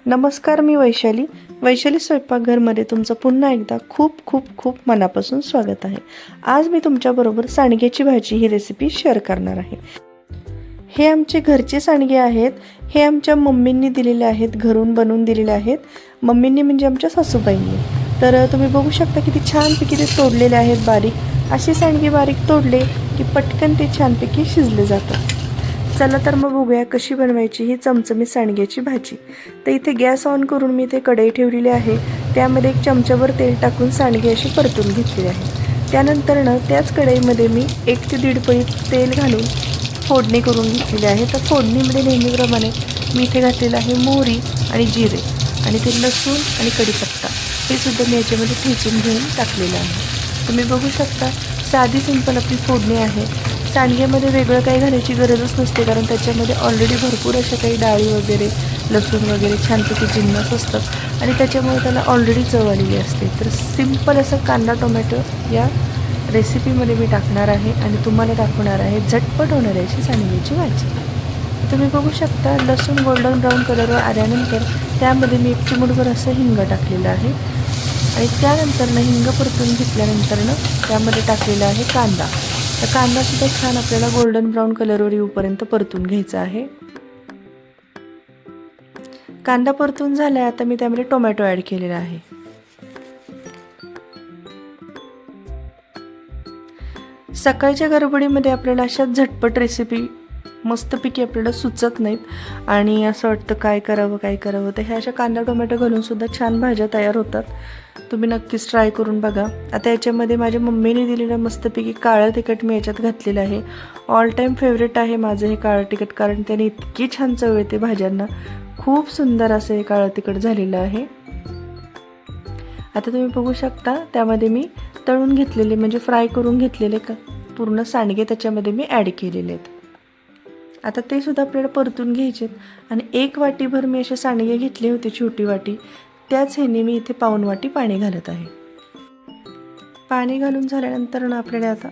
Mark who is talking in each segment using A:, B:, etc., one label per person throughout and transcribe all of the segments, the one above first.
A: नमस्कार, मी वैशाली स्वयंपाकघरमध्ये तुमचं पुन्हा एकदा खूप खूप खूप मनापासून स्वागत आहे। आज मी तुमच्याबरोबर सांडग्याची भाजी ही रेसिपी शेअर करणार आहे। हे आमचे घरचे सांडगे आहेत। हे आमच्या मम्मींनी दिलेले आहेत, घरून बनवून दिलेले आहेत। मम्मींनी म्हणजे आमच्या सासूबाईंनी। तर तुम्ही बघू शकता किती छानपैकी ते तोडलेले आहेत बारीक। असे सांडगे बारीक तोडले की पटकन ते छानपैकी शिजले जातात। चला तर मग बघूया कशी बनवायची ही चमचमीत सांडग्याची भाजी। तर इथे गॅस ऑन करून मी ते कढई ठेवलेली आहे। त्यामध्ये 1 चमचाभर तेल टाकून सांडगे असे परतून घेतलेले आहे। त्यानंतर त्याच कढईमध्ये मी 1 ते 1.5 पळी तेल घालून फोडणी करून घेतलेली आहे। तर फोडणीमध्ये नेहमीप्रमाणे मी इथे घातलेलं आहे मोहरी आणि जिरे आणि ते लसूण आणि कढीपत्ता हे सुद्धा मी याच्यामध्ये ठेचून घेऊन टाकलेलं आहे। तुम्ही बघू शकता साधी सिंपल आपली फोडणी आहे। सांडग्यामध्ये वेगळं काही घालायची गरजच नसते, कारण त्याच्यामध्ये ऑलरेडी भरपूर अशा काही डाळी वगैरे लसूण वगैरे छानपैकी जिन्नस असतात आणि त्याच्यामुळे त्याला ऑलरेडी चव आलेली असते। तर सिंपल असं कांदा टोमॅटो या रेसिपीमध्ये मी टाकणार आहे आणि तुम्हाला दाखवणार आहे झटपट होणारी अशी सांडग्याची भाजी। तुम्ही बघू शकता लसूण गोल्डन ब्राऊन कलरवर आल्यानंतर त्यामध्ये मी 1 चिमूटभर असं हिंग टाकलेलं आहे आणि त्यानंतर हिंग परतून घेतल्यानंतर त्यामध्ये टाकलेला आहे कांदा। तर कांदा सुद्धा छान आपल्याला गोल्डन ब्राऊन कलरवर येऊपर्यंत परतून घ्यायचा आहे। कांदा परतून झाला, आता मी त्यामध्ये टोमॅटो ॲड केलेला आहे। सकाळच्या गडबडीमध्ये आपल्याला अशा झटपट रेसिपी मस्तपैकी आपल्याला सुचत नाहीत आणि असं वाटतं काय करावं। तर ह्या अशा कांदा टोमॅटो घालून सुद्धा छान भाज्या तयार होतात। तुम्ही नक्कीच ट्राय करून बघा। आता याच्यामध्ये माझ्या मम्मीने दिलेलं मस्तपैकी काळं तिखट मी याच्यात घातलेलं आहे। ऑल टाईम फेवरेट आहे माझं हे काळं तिखट, कारण त्याने इतकी छान चव येते भाज्यांना। खूप सुंदर असं हे काळं तिखट झालेलं आहे। आता तुम्ही बघू शकता त्यामध्ये मी तळून घेतलेले म्हणजे फ्राय करून घेतलेले पूर्ण सांडगे त्याच्यामध्ये मी ॲड केलेले आहेत। आता ते सुद्धा आपल्याला परतून घ्यायचे आणि 1 वाटीभर मी असे सांडगे घेतले होते, छोटी वाटी, त्याच ह्याने मी इथे पाऊण वाटी पाणी घालत आहे। पाणी घालून झाल्यानंतर आपल्याला आता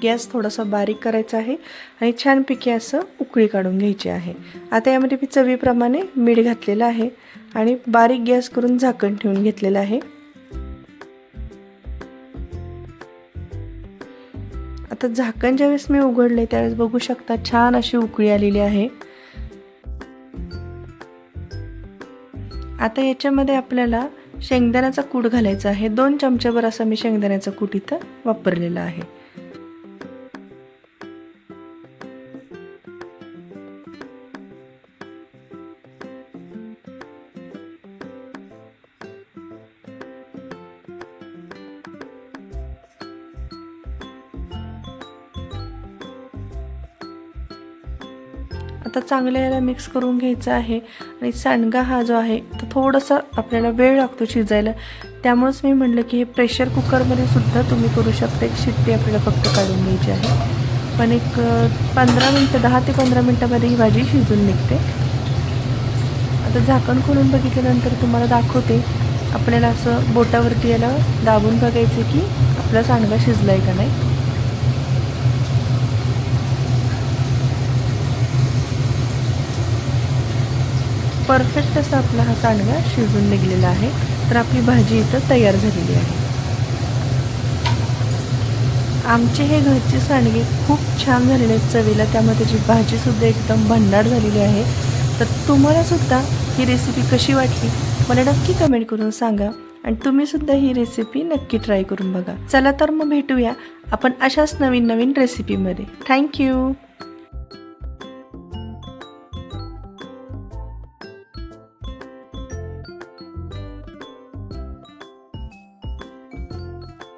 A: गॅस थोडासा बारीक करायचा आहे आणि छानपैकी असं उकळी काढून घ्यायची आहे। आता यामध्ये मी चवीप्रमाणे मीठ घातलेलं आहे आणि बारीक गॅस करून झाकण ठेवून घेतलेलं आहे। आता झाकण ज्यावेळेस मी उघडले त्यावेळेस बघू शकता छान अशी उकळी आलेली आहे। आता याच्यामध्ये आपल्याला शेंगदाण्याचा कूट घालायचा आहे। 2 चमचाभर असा मी शेंगदाण्याचा कूट इथं वापरलेला आहे। आता चांगलं याला मिक्स करून घ्यायचं आहे आणि सांडगा हा जो आहे तो थोडासा आपल्याला वेळ लागतो शिजायला, त्यामुळेच मी म्हटलं की हे प्रेशर कुकरमध्ये सुद्धा तुम्ही करू शकता। 1 शिट्टी आपल्याला फक्त काढून घ्यायची आहे, पण एक 15 मिनटं 10 ते 15 मिनटामध्ये ही भाजी शिजून निघते। आता झाकण खोलून बघितल्यानंतर तुम्हाला दाखवते, आपल्याला असं बोटावरती याला दाबून बघायचं की आपला सांडगा शिजला आहे का नाही। परफेक्ट असा आपला हा सांडगा शिजून निघलेला आहे। तर आपली भाजी इथं तयार झालेली आहे। आमचे हे घरचे सांडगे खूप छान झालेले आहेत चवीला, त्यामुळे त्याची भाजीसुद्धा एकदम भन्नाट झालेली आहे। तर तुम्हाला सुद्धा ही रेसिपी कशी वाटली मला नक्की कमेंट करून सांगा आणि तुम्हीसुद्धा ही रेसिपी नक्की ट्राय करून बघा। चला तर मग भेटूया आपण अशाच नवीन रेसिपीमध्ये। थँक्यू।